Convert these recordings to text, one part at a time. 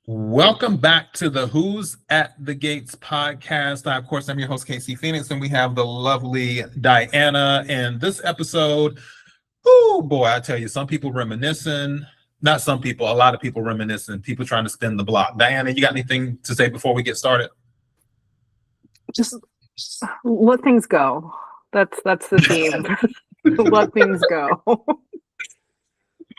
Welcome back to the Who's at the Gates podcast. Of course, I'm your host, Casey Phoenix, and we have the lovely Diana. And this episode, oh boy, I tell you, some people reminiscing. Not some people, a lot of people reminiscing, people trying to spin the block. Diana, you got anything to say before we get started? Just let things go. That's the theme. Let things go.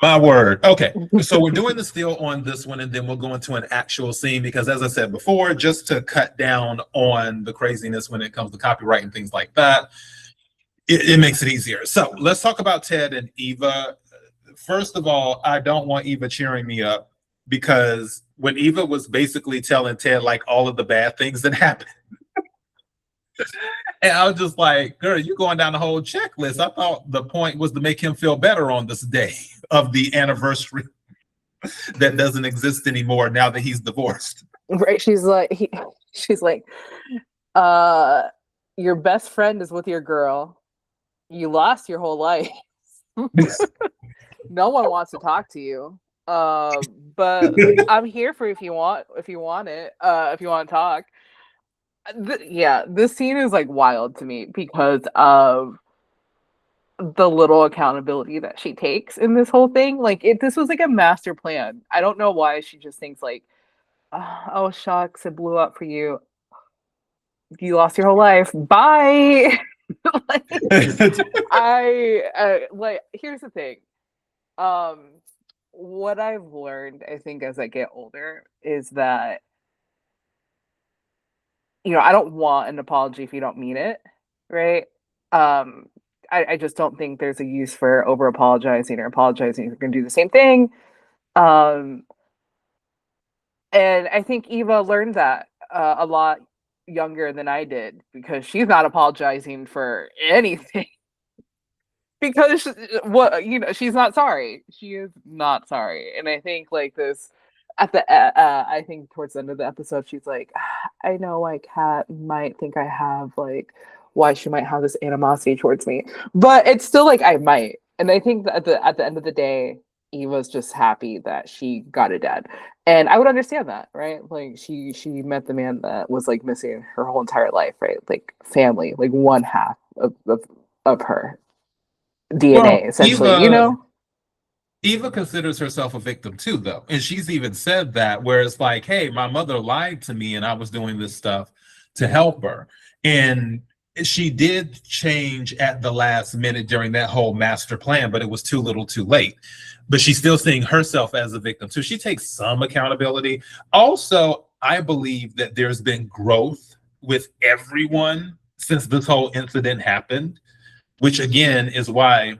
My word. Okay, so we're doing the steal on this one, and then we'll go into an actual scene because, as I said before, just to cut down on the craziness when it comes to copyright and things like that, it makes it easier. So let's talk about Ted and Eva. First of all, I don't want Eva cheering me up because when Eva was basically telling Ted like all of the bad things that happened, and I was just like, girl, you're going down the whole checklist. I thought the point was to make him feel better on this day of the anniversary that doesn't exist anymore now that he's divorced. Right? She's like, your best friend is with your girl. You lost your whole life. No one wants to talk to you. But I'm here for if you want it. If you want to talk. This scene is like wild to me because of the little accountability that she takes in this whole thing. Like this was like a master plan. I don't know why she just thinks like, oh shucks, it blew up for you. You lost your whole life. Bye. Here's the thing. What I've learned, I think, as I get older, is that I don't want an apology if you don't mean it, right? I just don't think there's a use for over apologizing or apologizing if you're going to do the same thing. And I think Eva learned that a lot younger than I did because she's not apologizing for anything because she's not sorry. She is not sorry. And I think like this at the I think towards the end of the episode, she's like, I know like Kat might think I have like why she might have this animosity towards me, but it's still like I might. And I think that at the end of the day, Eva's just happy that she got a dad, and I would understand that, right? Like she met the man that was like missing her whole entire life, right? Like family, like one half of her DNA, essentially, Eva considers herself a victim too, though. And she's even said that, where it's like, hey, my mother lied to me and I was doing this stuff to help her. And she did change at the last minute during that whole master plan, but it was too little too late. But she's still seeing herself as a victim. So she takes some accountability. Also, I believe that there's been growth with everyone since this whole incident happened, which again is why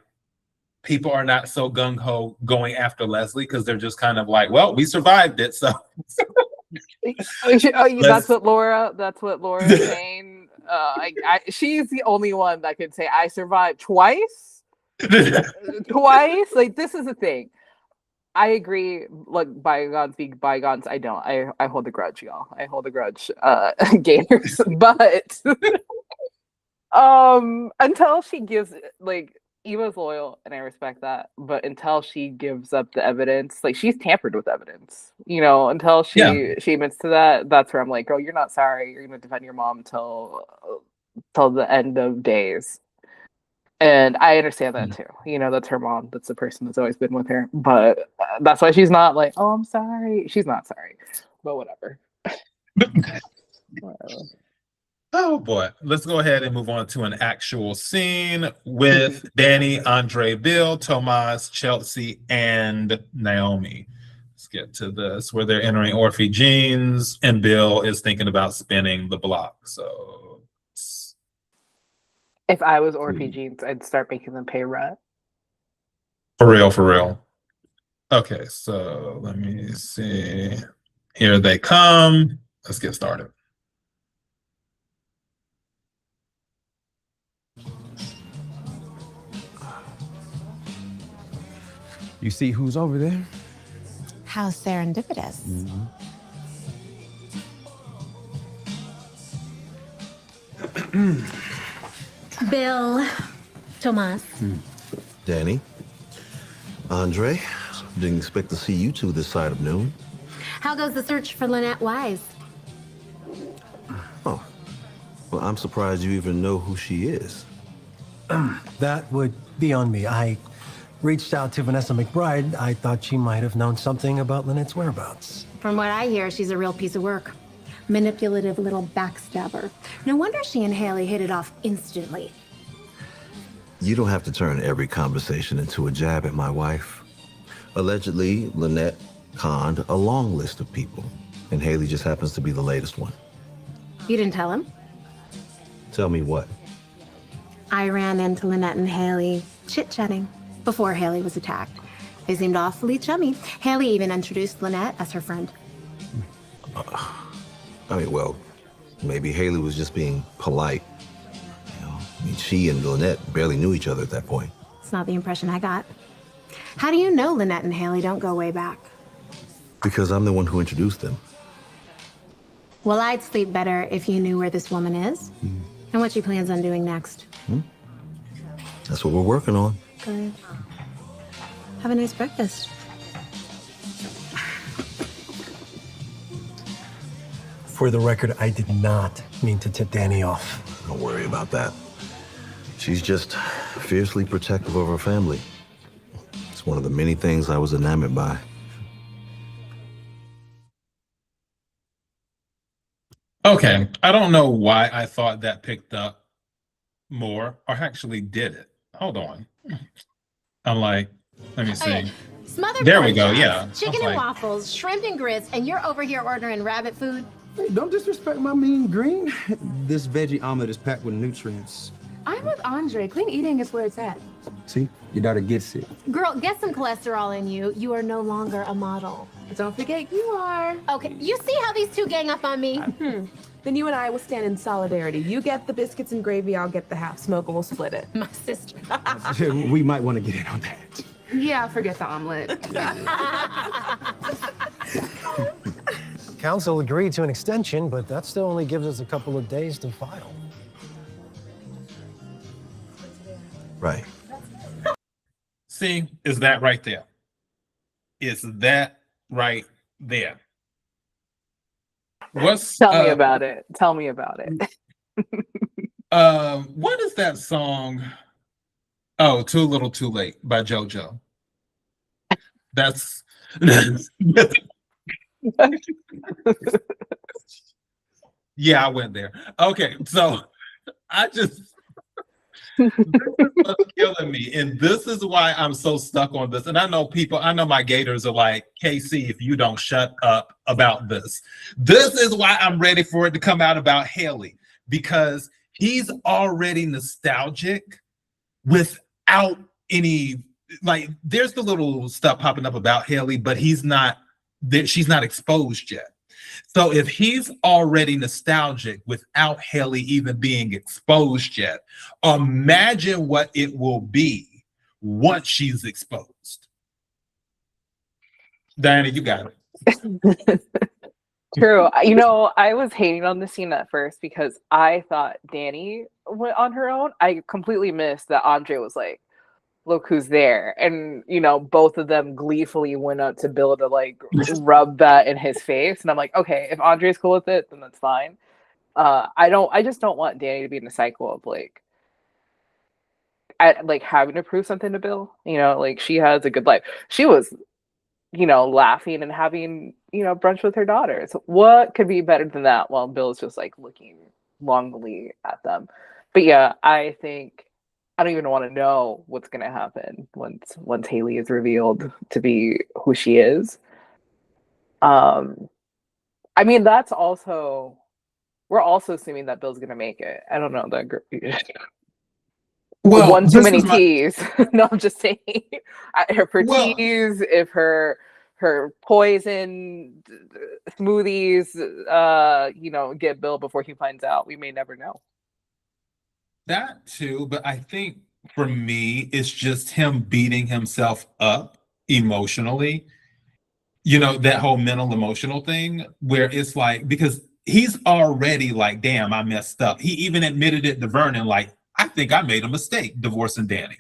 people are not so gung-ho going after Leslie, because they're just kind of like, well, we survived it, so that's what Laura's saying. She's the only one that could say I survived twice. Like this is the thing. I agree, like bygones be bygones. I don't. I hold a grudge, y'all. I hold a grudge, Gators. But until she gives like Eva's loyal and I respect that, but until she gives up the evidence, like she's tampered with evidence, until she admits to that, that's where I'm like, girl, you're not sorry. You're gonna defend your mom till the end of days. And I understand that too. That's her mom. That's the person that's always been with her. But that's why she's not like, oh, I'm sorry. She's not sorry. But whatever. Whatever. Oh boy, let's go ahead and move on to an actual scene with Dani, Andre, Bill, Tomas, Chelsea, and Naomi. Let's get to this, where they're entering Orphe Jeans, and Bill is thinking about spinning the block. So, if I was Orphe Jeans, I'd start making them pay rent. For real. Okay, so let me see. Here they come. Let's get started. You see who's over there? How serendipitous. Bill, Tomas. Dani, Andre, Didn't expect to see you two this side of noon. How goes the search for Lynette Wise? Oh, well, I'm surprised you even know who she is. That would be on me. I reached out to Vanessa McBride. I thought she might have known something about Lynette's whereabouts. From what I hear, she's a real piece of work. Manipulative little backstabber. No wonder she and Haley hit it off instantly. You don't have to turn every conversation into a jab at my wife. Allegedly, Lynette conned a long list of people, and Haley just happens to be the latest one. You didn't tell him? Tell me what? I ran into Lynette and Haley chit-chatting before Haley was attacked. They seemed awfully chummy. Haley even introduced Lynette as her friend. I mean, well, maybe Haley was just being polite. You know, I mean, she and Lynette barely knew each other at that point. It's not the impression I got. How do you know Lynette and Haley don't go way back? Because I'm the one who introduced them. Well, I'd sleep better if you knew where this woman is and what she plans on doing next. That's what we're working on. Good. Have a nice breakfast. For the record, I did not mean to tip Dani off. Don't worry about that. She's just fiercely protective of her family. It's one of the many things I was enamored by. Okay, I don't know why I thought that picked up more, or actually did it. Hold on. I'm like, let me see. Okay. Smothered There we pork go, chops, yeah. Chicken I'm and like- waffles, shrimp and grits, and you're over here ordering rabbit food? Hey, don't disrespect my mean green. This veggie omelet is packed with nutrients. I'm with Andre. Clean eating is where it's at. See, your daughter gets it. Girl, get some cholesterol in you. You are no longer a model. But don't forget you are. Okay, you see how these two gang up on me? Then you and I will stand in solidarity. You get the biscuits and gravy, I'll get the half smoke, and we'll split it. My sister. We might want to get in on that. Yeah, forget the omelet. Council agreed to an extension, but that still only gives us a couple of days to file. Right. See, is that right there? Is that right there? What's Tell me about it. Tell me about it. what is that song? Oh, Too Little Too Late by JoJo. That's yeah, I went there. Okay, so I just this is what's killing me, and this is why I'm so stuck on this. And I know my gators are like, KC, if you don't shut up about this. This is why I'm ready for it to come out about Haley, because he's already nostalgic without any, like, there's the little stuff popping up about Haley, but she's not exposed yet. So if he's already nostalgic without Haley even being exposed yet, imagine what it will be once she's exposed. Dani, you got it. True. You know, I was hating on the scene at first because I thought Dani went on her own. I completely missed that Andre was like, look who's there. And, you know, both of them gleefully went up to Bill to like rub that in his face. And I'm like, okay, if Andre's cool with it, then that's fine. I just don't want Dani to be in a cycle of like having to prove something to Bill. You know, like she has a good life. She was, you know, laughing and having, you know, brunch with her daughters. What could be better than that while Bill's just like looking longingly at them? But yeah, I think I don't even want to know what's going to happen once Haley is revealed to be who she is. I mean, we're also assuming that Bill's going to make it. I don't know. Well, one too many teas. No, I'm just saying. If her teas, if her poison smoothies, you know, get Bill before he finds out, we may never know. That too, but I think for me, it's just him beating himself up emotionally. You know, that whole mental emotional thing where it's like, because he's already like, damn, I messed up. He even admitted it to Vernon, like, I think I made a mistake divorcing Dani.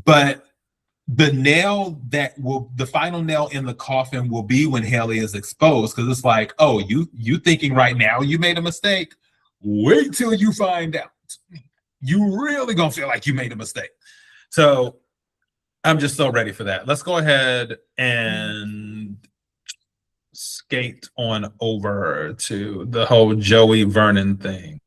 But the final nail in the coffin will be when Haley is exposed, because it's like, oh, you thinking right now you made a mistake? Wait till you find out. You really gonna feel like you made a mistake. So I'm just so ready for that. Let's go ahead and skate on over to the whole Joey Vernon thing.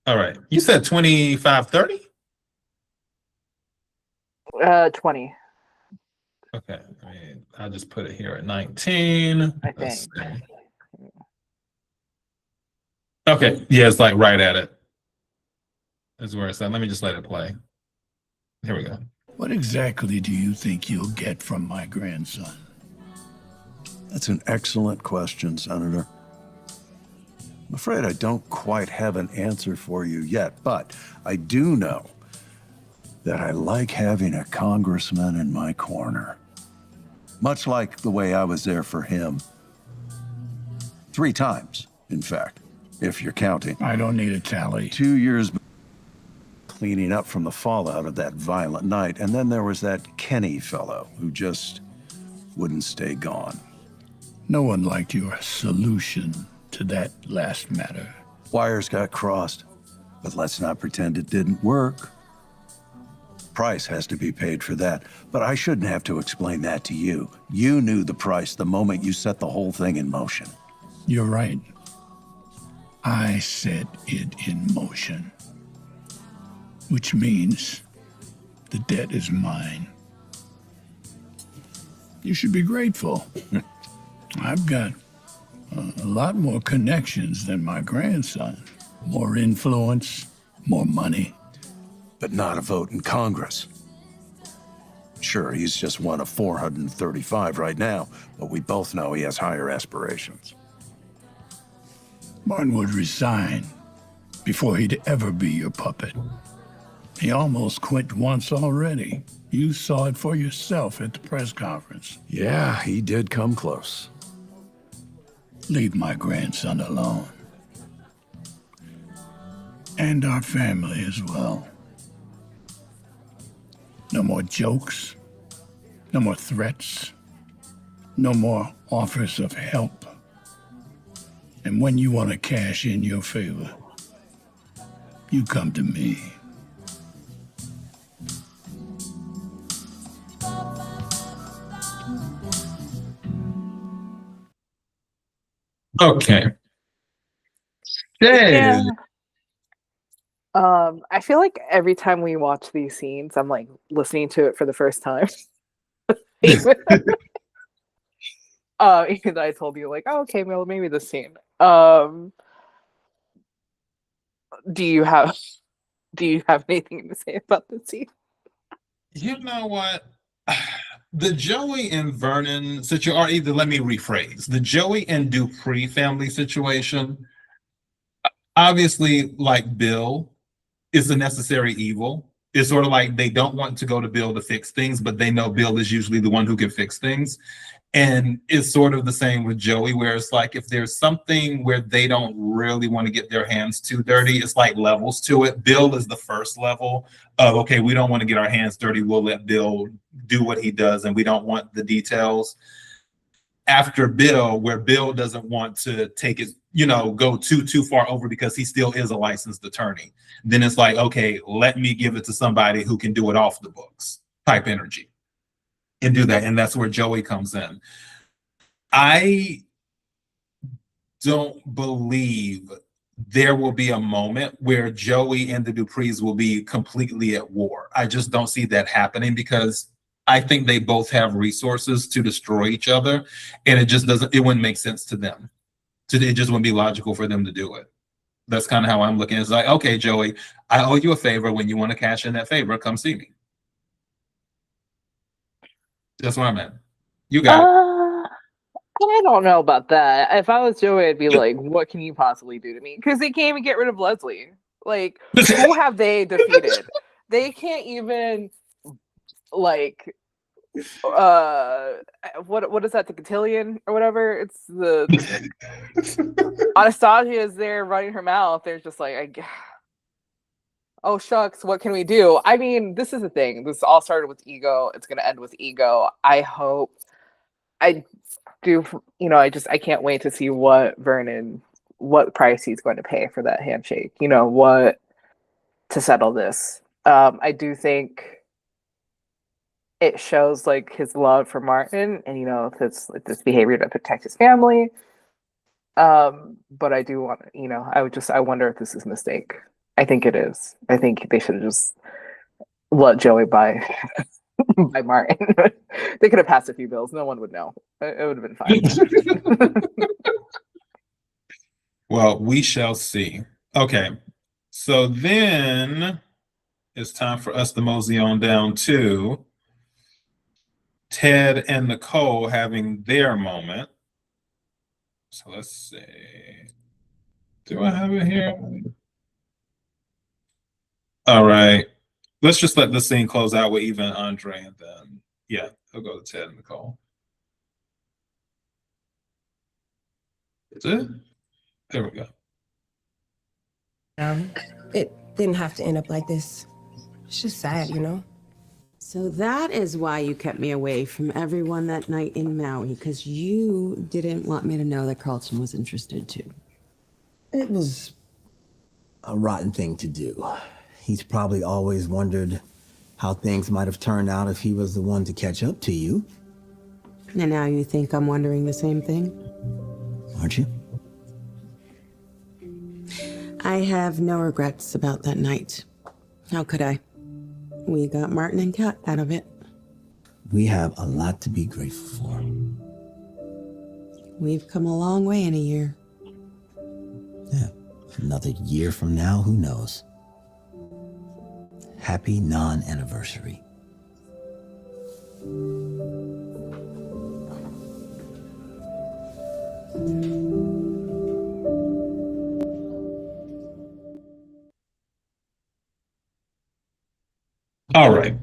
All right. You said 25-30? 20. Okay. I'll just put it here at 19. I think. Okay. Yeah, it's like right at it. That's where it's at. Let me just let it play. Here we go. What exactly do you think you'll get from my grandson? That's an excellent question, Senator. I'm afraid I don't quite have an answer for you yet, but I do know that I like having a congressman in my corner. Much like the way I was there for him. 3 times, in fact, if you're counting. I don't need a tally. 2 years cleaning up from the fallout of that violent night, and then there was that Kenny fellow who just wouldn't stay gone. No one liked your solution to that last matter. Wires got crossed, but let's not pretend it didn't work. Price has to be paid for that, but I shouldn't have to explain that to you. You knew the price the moment you set the whole thing in motion. You're right. I set it in motion. Which means the debt is mine. You should be grateful. I've got a lot more connections than my grandson. More influence, more money. But not a vote in Congress. Sure, he's just one of 435 right now, but we both know he has higher aspirations. Martin would resign before he'd ever be your puppet. He almost quit once already. You saw it for yourself at the press conference. Yeah, he did come close. Leave my grandson alone. And our family as well. No more jokes. No more threats. No more offers of help. And when you want to cash in your favor, you come to me. Okay. Yeah. I feel like every time we watch these scenes, I'm like listening to it for the first time. Even though I told you like, oh, okay, well, maybe this scene. Do you have anything to say about this scene? You know what? The Joey and Vernon situation, or either let me rephrase, the Joey and Dupree family situation, obviously, like Bill, is a necessary evil. It's sort of like they don't want to go to Bill to fix things, but they know Bill is usually the one who can fix things. And it's sort of the same with Joey, where it's like if there's something where they don't really want to get their hands too dirty, it's like levels to it. Bill is the first level of, okay, we don't want to get our hands dirty. We'll let Bill do what he does, and we don't want the details. After Bill, where Bill doesn't want to take it, go too far over because he still is a licensed attorney. Then it's like, okay, let me give it to somebody who can do it off the books type energy. And do that, and that's where Joey comes in. I don't believe there will be a moment where Joey and the Duprees will be completely at war. I just don't see that happening because I think they both have resources to destroy each other, and it wouldn't make sense to them. It just wouldn't be logical for them to do it. That's kind of how I'm looking. It's like, okay, Joey, I owe you a favor. When you want to cash in that favor, come see me. That's what I'm at. You got it. I don't know about that. If I was Joey, I'd be like, what can you possibly do to me? Because they can't even get rid of Leslie. Like, who have they defeated? They can't even, like, what is that, the cotillion or whatever? It's the Anastasia is there running her mouth. They're just like, oh shucks, what can we do? I mean, this is the thing. This all started with ego. It's gonna end with ego. I hope. I do. I can't wait to see what price he's going to pay for that handshake. What to settle this. I do think it shows like his love for Martin and this behavior to protect his family. But I do want I wonder if this is a mistake. I think it is. I think they should have just let Joey buy by Martin. They could have passed a few bills. No one would know. It would have been fine. Well, we shall see. Okay. So then it's time for us to mosey on down to Ted and Nicole having their moment. So let's see. Do I have it here? All right. Let's just let the scene close out with Eva and Andre, and then, yeah, I'll go to Ted and Nicole. Is it? There we go. It didn't have to end up like this. It's just sad, So that is why you kept me away from everyone that night in Maui, because you didn't want me to know that Carlton was interested too. It was a rotten thing to do. He's probably always wondered how things might have turned out if he was the one to catch up to you. And now you think I'm wondering the same thing? Aren't you? I have no regrets about that night. How could I? We got Martin and Kat out of it. We have a lot to be grateful for. We've come a long way in a year. Yeah, another year from now, who knows? Happy non-anniversary. All right.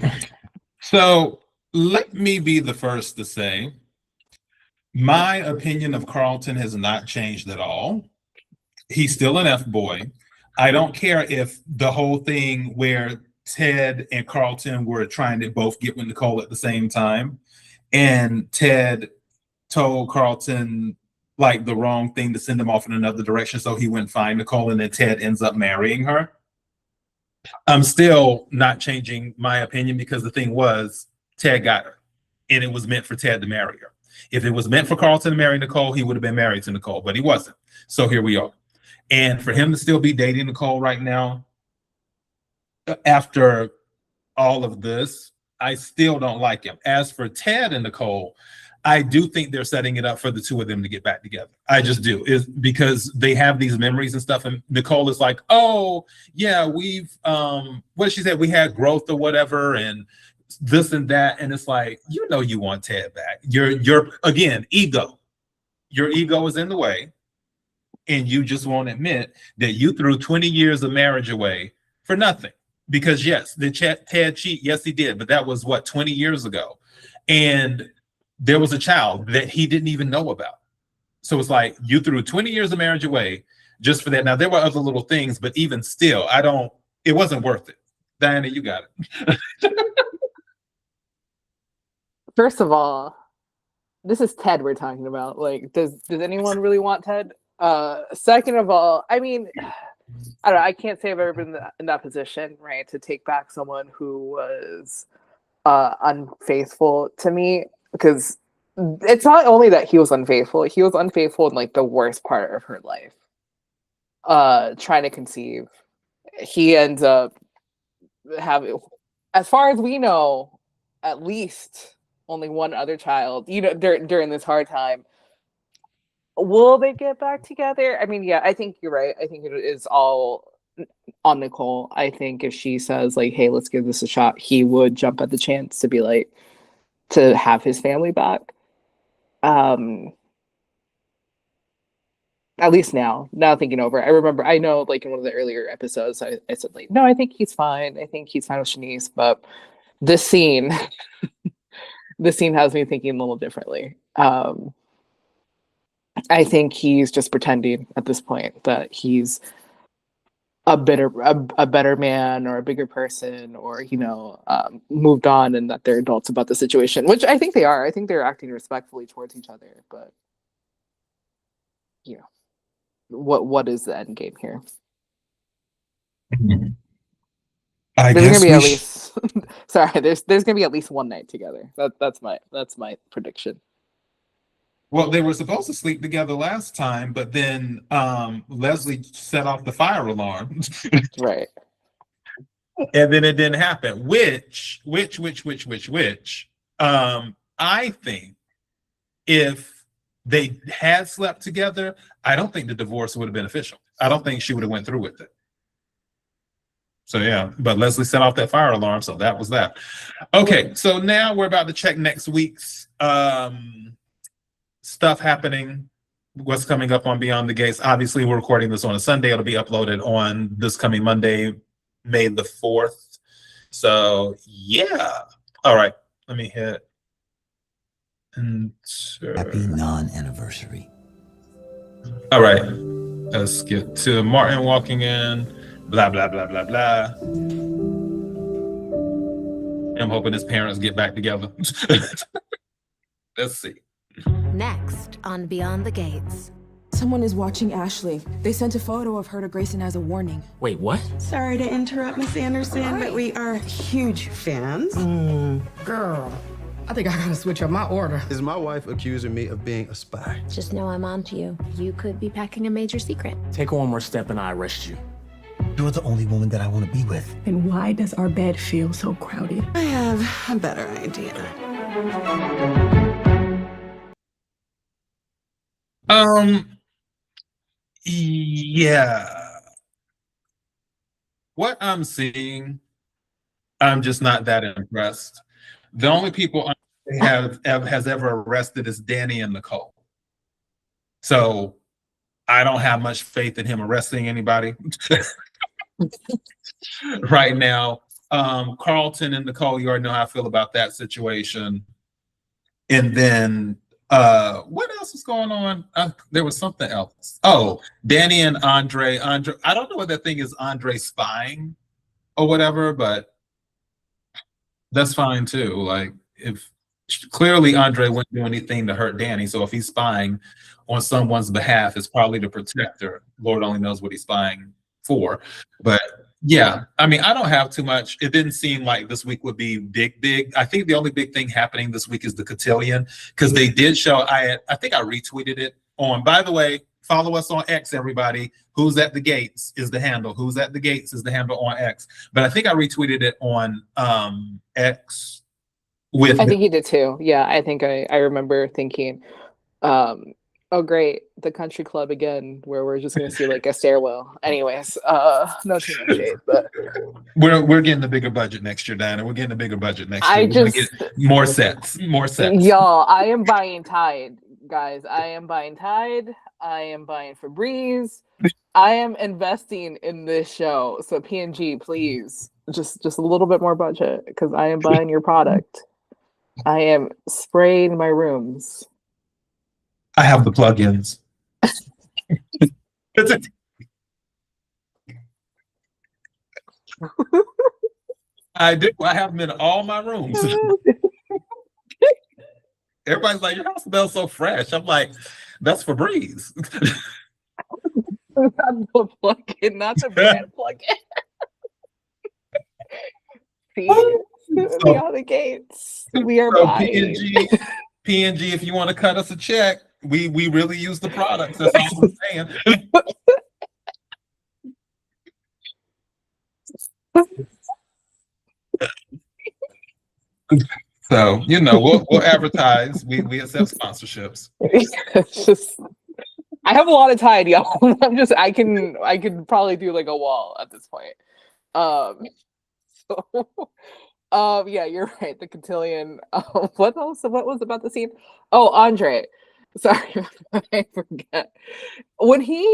So let me be the first to say, my opinion of Carlton has not changed at all. He's still an F-boy. I don't care if the whole thing where Ted and Carlton were trying to both get with Nicole at the same time, and Ted told Carlton like the wrong thing to send him off in another direction, so he went find Nicole, and then Ted ends up marrying her. I'm still not changing my opinion, because the thing was, Ted got her, and it was meant for Ted to marry her. If it was meant for Carlton to marry Nicole, he would have been married to Nicole, but he wasn't. So here we are. And for him to still be dating Nicole right now, after all of this, I still don't like him. As for Ted and Nicole, I do think they're setting it up for the two of them to get back together. I just do. Is because they have these memories and stuff, and Nicole is like, oh yeah, we've what she said, we had growth or whatever, and this and that, and it's like, you want Ted back. You're again, ego. Your ego is in the way, and you just won't admit that you threw 20 years of marriage away for nothing. Because yes, did Ted cheat? Yes, he did, but that was what, 20 years ago, and there was a child that he didn't even know about. So it's like, you threw 20 years of marriage away just for that. Now, there were other little things, but even still, it wasn't worth it. Diana, you got it. First of all, this is Ted we're talking about. Like, does anyone really want Ted? Second of all, I mean, I don't know, I can't say I've ever been in that position, right? To take back someone who was unfaithful to me. Because it's not only that he was unfaithful in like the worst part of her life. Trying to conceive. He ends up having, as far as we know, at least only one other child, during this hard time. Will they get back together? I mean, yeah, I think you're right. I think it is all on Nicole. I think if she says like, hey, let's give this a shot, he would jump at the chance to be like, to have his family back. At least now thinking over it. I know like in one of the earlier episodes, I said like, no, I think he's fine. I think he's fine with Shanice, but this scene, has me thinking a little differently. I think he's just pretending at this point that he's a better man or a bigger person, or moved on, and that they're adults about the situation, which I think they are. I think they're acting respectfully towards each other, but what is the end game here? I There's guess gonna be we at least sorry, there's gonna be at least one night together. That's my prediction. Well, they were supposed to sleep together last time, but then Leslie set off the fire alarm. Right. And then it didn't happen. Which, I think if they had slept together, I don't think the divorce would have been official. I don't think she would have went through with it. So yeah, but Leslie set off that fire alarm, so that was that. Okay, so now we're about to check next week's stuff happening, what's coming up on Beyond the Gates. Obviously, we're recording this on a Sunday. It'll be uploaded on this coming Monday, May the 4th. So yeah. All right, let me hit enter. Happy non-anniversary. All right, let's get to Martin walking in. Blah, blah, blah, blah, blah. I'm hoping his parents get back together. Let's see. Next on Beyond the Gates. Someone is watching Ashley. They sent a photo of her to Grayson as a warning. Wait, what? Sorry to interrupt, Miss Anderson, but we are huge fans. Girl, I think I gotta switch up my order. Is my wife accusing me of being a spy? Just know I'm on to you. You could be packing a major secret. Take one more step and I arrest you. You're the only woman that I want to be with. And why does our bed feel so crowded? I have a better idea. Yeah. What I'm seeing, I'm just not that impressed. The only people has ever arrested is Dani and Nicole. So I don't have much faith in him arresting anybody right now. Carlton and Nicole, you already know how I feel about that situation. And then what else is going on? There was something else. Oh, Dani and Andre. I don't know what that thing is, Andre spying or whatever, but that's fine too. Like, if clearly Andre wouldn't do anything to hurt Dani, so if he's spying on someone's behalf, it's probably to protect her. Lord only knows what he's spying for. But yeah, I mean, I don't have too much. It didn't seem like this week would be big. I think the only big thing happening this week is the cotillion, because they did show, I think I retweeted it on, by the way, follow us on X, everybody. Who's at the Gates is the handle. Who's at the Gates is the handle on X. But I think I retweeted it on X with. I think you did too. Yeah, I think I remember thinking, oh great, the country club again, where we're just gonna see like a stairwell. Anyways, no too much shade, but we're getting a bigger budget next year, Dana. We're getting a bigger budget next year. I We're gonna just get more sets. Y'all, I am buying Tide, guys. I am buying Tide. I am buying Febreze. I am investing in this show. So P&G, please, just a little bit more budget, because I am buying your product. I am spraying my rooms. I have the plugins. I do. I have them in all my rooms. Everybody's like, your house smells so fresh. I'm like, that's Febreze. Not the plug-in, not the brand plug-in. See, Beyond the Gates. We are buying. P&G, if you want to cut us a check, we really use the products. That's all I'm saying. So, we'll advertise. We accept sponsorships. It's just, I have a lot of Tide, y'all. I can probably do like a wall at this point. Yeah, you're right. The cotillion. What else? What was about the scene? Oh, Andre. Sorry, I forget. When he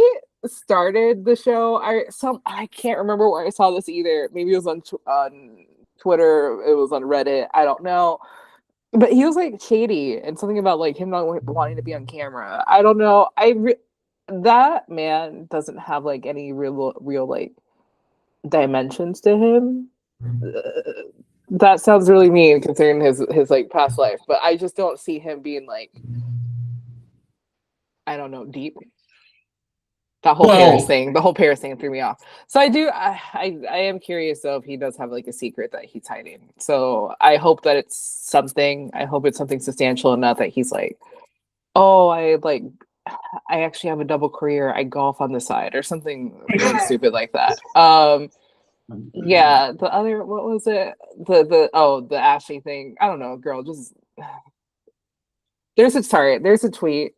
started the show, I can't remember where I saw this either. Maybe it was on Twitter. It was on Reddit. I don't know. But he was like shady and something about like him not wanting to be on camera. I don't know. That man doesn't have like any real like dimensions to him. That sounds really mean considering his like past life, but I just don't see him being like, I don't know, deep. That whole Paris thing, the whole Paris thing threw me off. So I am curious though if he does have like a secret that he's hiding. So I hope that it's something. I hope it's something substantial enough that he's like, oh, I actually have a double career. I golf on the side or something really stupid like that. Yeah, the other, what was it? The Ashley thing. I don't know, girl. Just there's a tweet.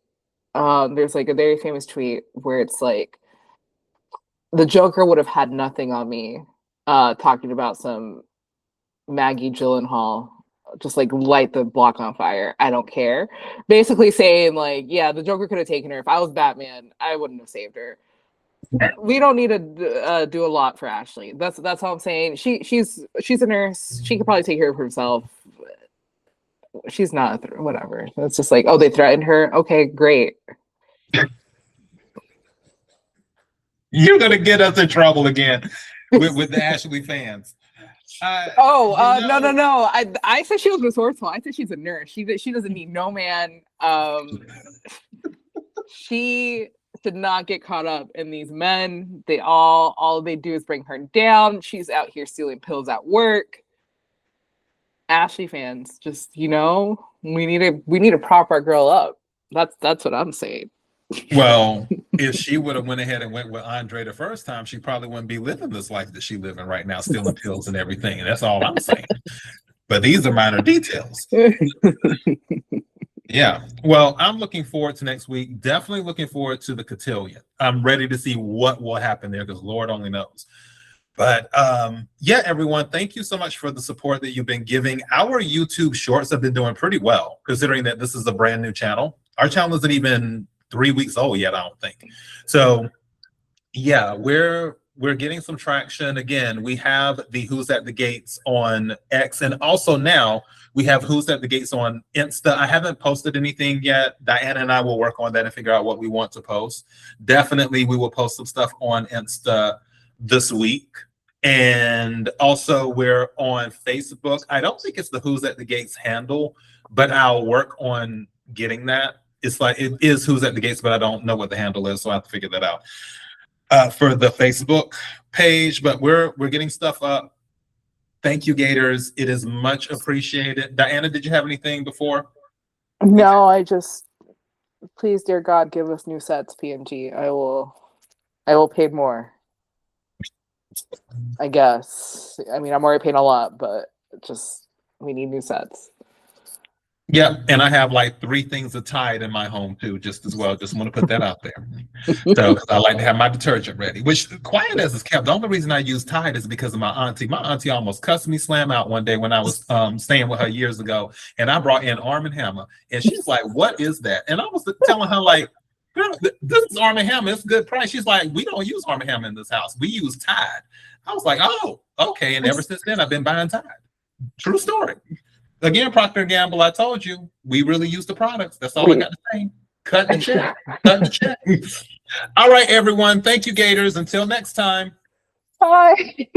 There's like a very famous tweet where it's like the Joker would have had nothing on me, talking about some Maggie Gyllenhaal, just like light the block on fire. I don't care. Basically saying like, yeah, the Joker could have taken her. If I was Batman, I wouldn't have saved her. We don't need to do a lot for Ashley. That's all I'm saying. She's a nurse. She could probably take care of herself. She's not whatever. It's just like, oh, they threatened her. Okay, great. You're gonna get us in trouble again with the Ashley fans. No. I said she was resourceful. I said she's a nurse. She doesn't need no man. She should not get caught up in these men. They all they do is bring her down. She's out here stealing pills at work. Ashley fans, just we need to prop our girl up. That's what I'm saying. Well, if she would have went ahead and went with Andre the first time, she probably wouldn't be living this life that she's living right now, stealing pills and everything. And that's all I'm saying. But these are minor details. Yeah. Well, I'm looking forward to next week. Definitely looking forward to the cotillion. I'm ready to see what will happen there because Lord only knows. But yeah, everyone, thank you so much for the support that you've been giving. Our YouTube shorts have been doing pretty well, considering that this is a brand new channel. Our channel isn't even 3 weeks old yet, I don't think. So yeah, we're getting some traction. Again, we have the Who's at the Gates on X, and also now we have Who's at the Gates on Insta. I haven't posted anything yet. Diana and I will work on that and figure out what we want to post. Definitely, we will post some stuff on Insta this week. And also we're on Facebook. I don't think it's the Who's at the Gates handle, but I'll work on getting that. It's like it is Who's at the Gates, but I don't know what the handle is, so I have to figure that out for the Facebook page. But we're getting stuff up. Thank you, Gators. It is much appreciated. Diana, did you have anything before? No, I just, please, dear God, give us new sets, PNG. I will pay more. I guess. I mean, I'm already paying a lot, but just we need new sets. Yeah, and I have like 3 things of Tide in my home too, just as well. Just want to put that out there. So I like to have my detergent ready, which quiet as it's kept. The only reason I use Tide is because of my auntie. My auntie almost cussed me slam out one day when I was staying with her years ago, and I brought in Arm & Hammer, and she's like, "What is that?" And I was telling her like, "Girl, this is Arm & Hammer. It's a good price." She's like, "We don't use Arm & Hammer in this house. We use Tide." I was like, "Oh, okay." And ever since then, I've been buying Tide. True story. Again, Procter & Gamble, I told you, we really use the products. That's all I got to say. Cut the check. Cut the check. All right, everyone. Thank you, Gators. Until next time. Bye.